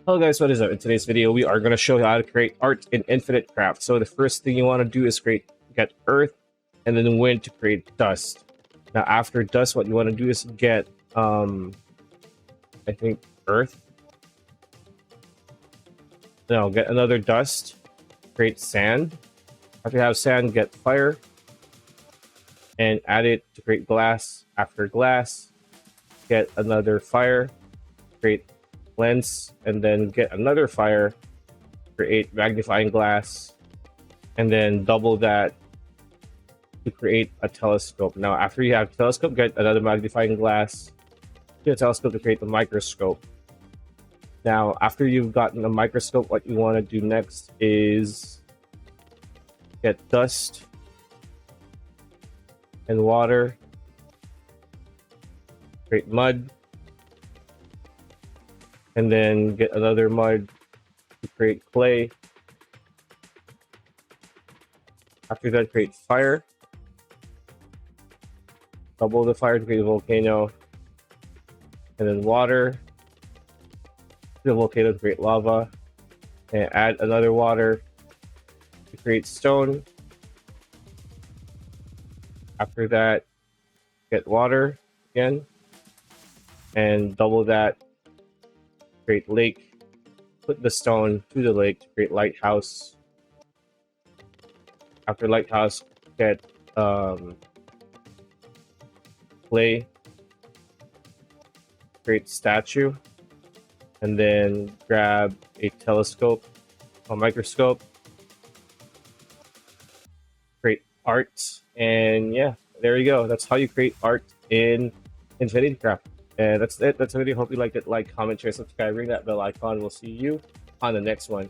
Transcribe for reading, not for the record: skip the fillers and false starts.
Hello guys, what is up? In today's video, we are going to show you how to create art in Infinite Craft. So the first thing you want to do is get earth and then wind to create dust. Now after dust, what you want to do is get, I think earth. No, get another dust, create sand. After you have sand, get fire and add it to create glass. After glass, get another fire, create lens, and then get another fire, create magnifying glass, and then double that to create a telescope. Now after you have telescope, get another magnifying glass, get a telescope to create the microscope. Now after you've gotten a microscope, what you want to do next is get dust and water, create mud, and then get another mud to create clay. After that, create fire. Double the fire to create a volcano. And then water. The volcano to create lava. And add another water to create stone. After that, get water again. And double that. Create lake, put the stone to the lake to create lighthouse. After lighthouse, get clay, create statue, and then grab a telescope, a microscope, create art, and yeah, there you go. That's how you create art in Infinity Craft. And that's it. That's the video. Hope you liked it. Like, comment, share, subscribe, ring that bell icon. We'll see you on the next one.